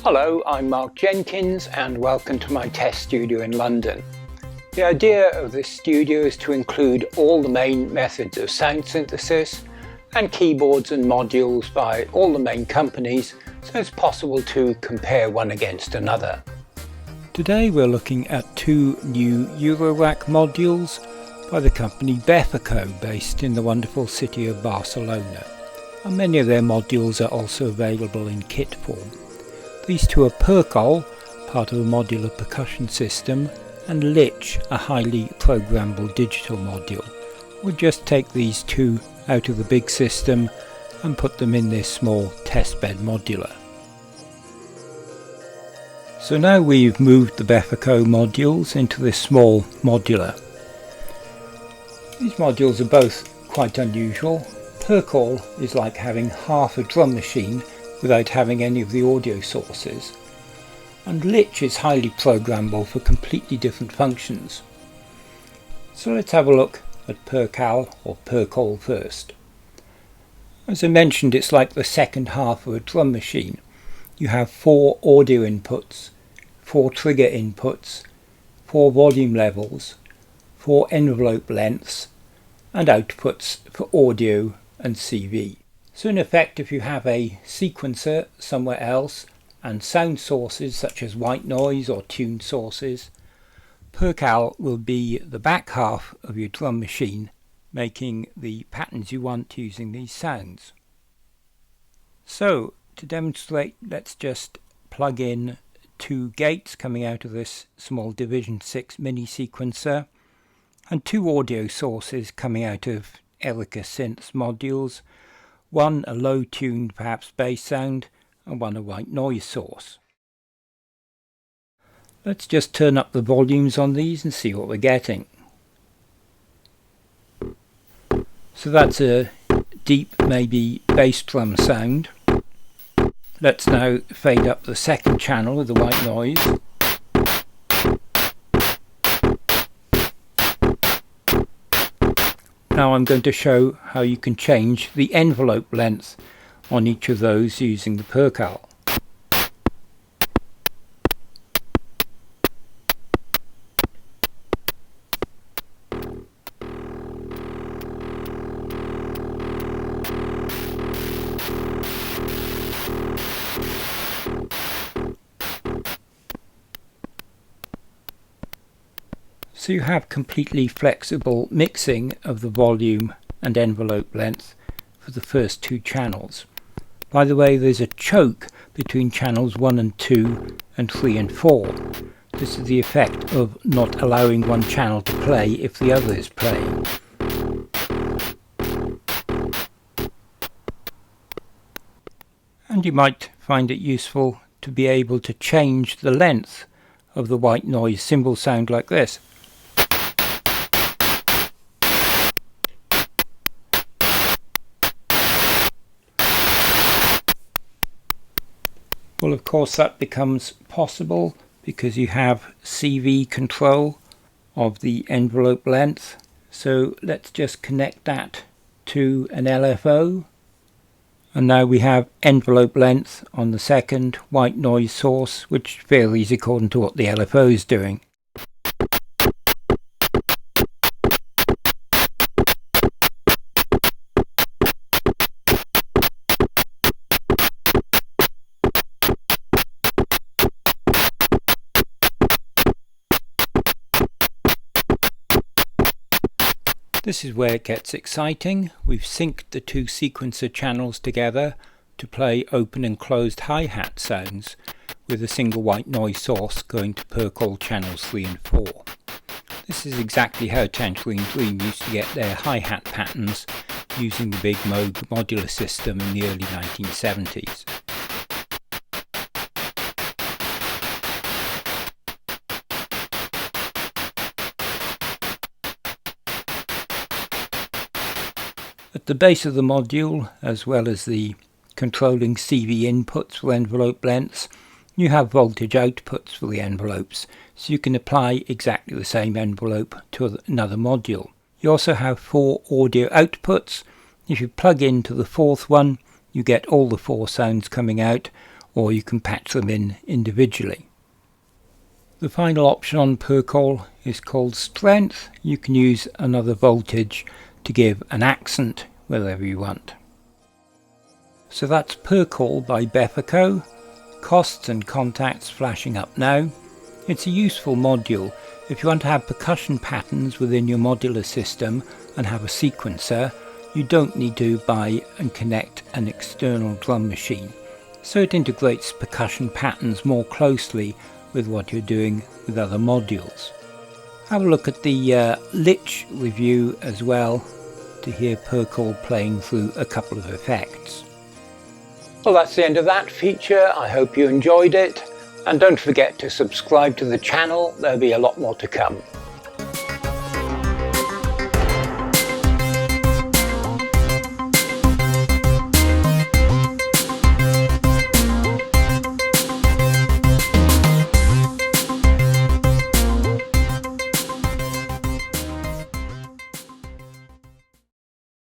Hello, I'm Mark Jenkins and welcome to my test studio in London. The idea of this studio is to include all the main methods of sound synthesis and keyboards and modules by all the main companies, so it's possible to compare one against another. Today we're looking at two new Eurorack modules by the company BEFACO, based in the wonderful city of Barcelona. And many of their modules are also available in kit form. These two are Percall, part of a modular percussion system, and Lich, a highly programmable digital module. We'll just take these two out of the big system and put them in this small testbed modular. So now we've moved the BEFACO modules into this small modular. These modules are both quite unusual. Percall is like having half a drum machine without having any of the audio sources, and Lich is highly programmable for completely different functions. So let's have a look at Percall or Percall first. As I mentioned, it's like the second half of a drum machine. You have 4 audio inputs, 4 trigger inputs, 4 volume levels, 4 envelope lengths, and outputs for audio and CV. So in effect, if you have a sequencer somewhere else and sound sources such as white noise or tune sources, Percall will be the back half of your drum machine, making the patterns you want using these sounds. So to demonstrate, let's just plug in 2 gates coming out of this small Division 6 mini sequencer and 2 audio sources coming out of Erica Synths modules. One a low tuned perhaps bass sound and one a white noise source. Let's just turn up the volumes on these and see what we're getting. So that's a deep, maybe bass drum sound. Let's now fade up the second channel with the white noise. Now I'm going to show how you can change the envelope length on each of those using the Percall. So you have completely flexible mixing of the volume and envelope length for the first 2 channels. By the way, there's a choke between channels 1 and 2 and 3 and 4. This is the effect of not allowing one channel to play if the other is playing. And you might find it useful to be able to change the length of the white noise cymbal sound like this. Well, of course that becomes possible because you have CV control of the envelope length. So let's just connect that to an LFO. And now we have envelope length on the second white noise source, which varies according to what the LFO is doing. This is where it gets exciting. We've synced the 2 sequencer channels together to play open and closed hi-hat sounds with a single white noise source going to Percall channels 3 and 4. This is exactly how Tangerine Dream used to get their hi-hat patterns using the Big Moog modular system in the early 1970s. At the base of the module, as well as the controlling CV inputs for envelope lengths, you have voltage outputs for the envelopes, so you can apply exactly the same envelope to another module. You also have 4 audio outputs. If you plug into the 4th one, you get all the 4 sounds coming out, or you can patch them in individually. The final option on percall is called strength. You can use another voltage to give an accent wherever you want. So that's percall by BEFACO. Costs and contacts flashing up now. It's a useful module if you want to have percussion patterns within your modular system and have a sequencer. You don't need to buy and connect an external drum machine. So it integrates percussion patterns more closely with what you're doing with other modules. Have a look at the Lich review as well to hear percall playing through a couple of effects. Well, that's the end of that feature. I hope you enjoyed it, and don't forget to subscribe to the channel. There'll be a lot more to come.